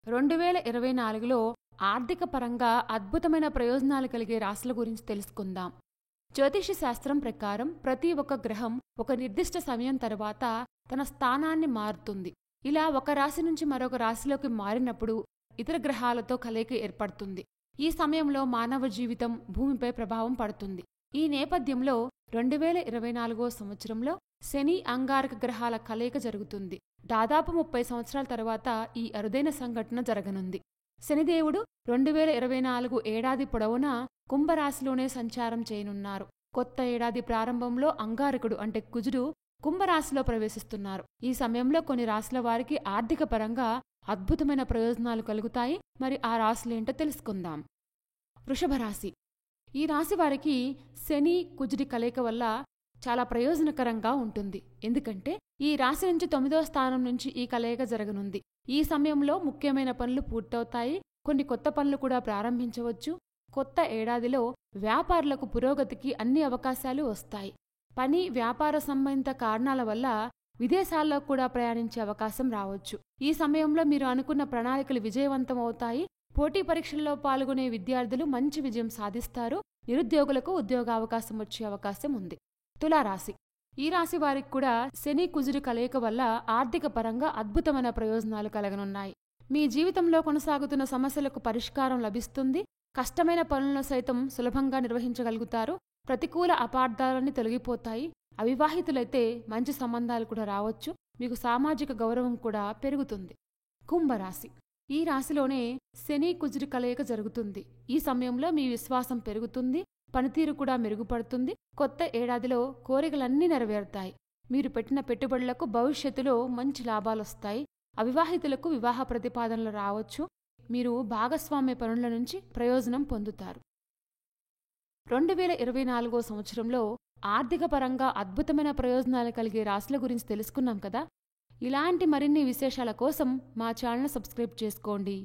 2024లో ఆర్థిక పరంగా అద్భుతమైన ప్రయోజనాలు కలిగే రాశుల గురించి తెలుసుకుందాం. జ్యోతిష శాస్త్రం ప్రకారం ప్రతి ఒక్క గ్రహం ఒక నిర్దిష్ట సమయం తర్వాత తన స్థానాన్ని మారుతుంది. ఇలా ఒక రాశి నుంచి మరొక రాశిలోకి మారినప్పుడు ఇతర గ్రహాలతో కలయిక ఏర్పడుతుంది. ఈ సమయంలో మానవ జీవితం భూమిపై ప్రభావం పడుతుంది. ఈ నేపథ్యంలో 2024 సంవత్సరంలో శని అంగారక గ్రహాల కలయిక జరుగుతుంది. దాదాపు 30 సంవత్సరాల తర్వాత ఈ అరుదైన సంఘటన జరగనుంది. శనిదేవుడు 2024 ఏడాది పొడవునా కుంభరాశిలోనే సంచారం చేయనున్నారు. కొత్త ఏడాది ప్రారంభంలో అంగారకుడు అంటే కుజుడు కుంభరాశిలో ప్రవేశిస్తున్నారు. ఈ సమయంలో కొన్ని రాశుల వారికి ఆర్థిక పరంగా అద్భుతమైన ప్రయోజనాలు కలుగుతాయి. మరి ఆ రాశులేంటో తెలుసుకుందాం. వృషభ రాశి. ఈ రాశి వారికి శని కుజుడి కలయిక వల్ల చాలా ప్రయోజనకరంగా ఉంటుంది. ఎందుకంటే ఈ రాశి నుంచి 9వ స్థానం నుంచి ఈ కలయిక జరగనుంది. ఈ సమయంలో ముఖ్యమైన పనులు పూర్తవుతాయి. కొన్ని కొత్త పనులు కూడా ప్రారంభించవచ్చు. కొత్త ఏడాదిలో వ్యాపారులకు పురోగతికి అన్ని అవకాశాలు వస్తాయి. పని వ్యాపార సంబంధిత కారణాల వల్ల విదేశాల్లో కూడా ప్రయాణించే అవకాశం రావచ్చు. ఈ సమయంలో మీరు అనుకున్న ప్రణాళికలు విజయవంతం అవుతాయి. పోటీ పరీక్షల్లో పాల్గొనే విద్యార్థులు మంచి విజయం సాధిస్తారు. నిరుద్యోగులకు ఉద్యోగావకాశం వచ్చే అవకాశం ఉంది. తులారాశి. ఈ రాశి వారికి కూడా శని కుజుడి కలయిక వల్ల ఆర్థిక పరంగా అద్భుతమైన ప్రయోజనాలు కలగనున్నాయి. మీ జీవితంలో కొనసాగుతున్న సమస్యలకు పరిష్కారం లభిస్తుంది. కష్టమైన పనులను సైతం సులభంగా నిర్వహించగలుగుతారు. ప్రతికూల అపార్థాలన్నీ తొలగిపోతాయి. అవివాహితులైతే మంచి సంబంధాలు కూడా రావచ్చు. మీకు సామాజిక గౌరవం కూడా పెరుగుతుంది. కుంభరాశి. ఈ రాశిలోనే శని కుజుడి కలయిక జరుగుతుంది. ఈ సమయంలో మీ విశ్వాసం పెరుగుతుంది. పనితీరు కూడా మెరుగుపడుతుంది. కొత్త ఏడాదిలో కోరికలన్నీ నెరవేరుతాయి. మీరు పెట్టిన పెట్టుబడులకు భవిష్యత్తులో మంచి లాభాలొస్తాయి. అవివాహితులకు వివాహ ప్రతిపాదనలు రావచ్చు. మీరు భాగస్వామ్య పనుల నుంచి ప్రయోజనం పొందుతారు. 2024 సంవత్సరంలో ఆర్థిక పరంగా అద్భుతమైన ప్రయోజనాలు కలిగే రాశుల గురించి తెలుసుకున్నాం కదా. ఇలాంటి మరిన్ని విశేషాల కోసం మా ఛానల్ సబ్స్క్రైబ్ చేసుకోండి.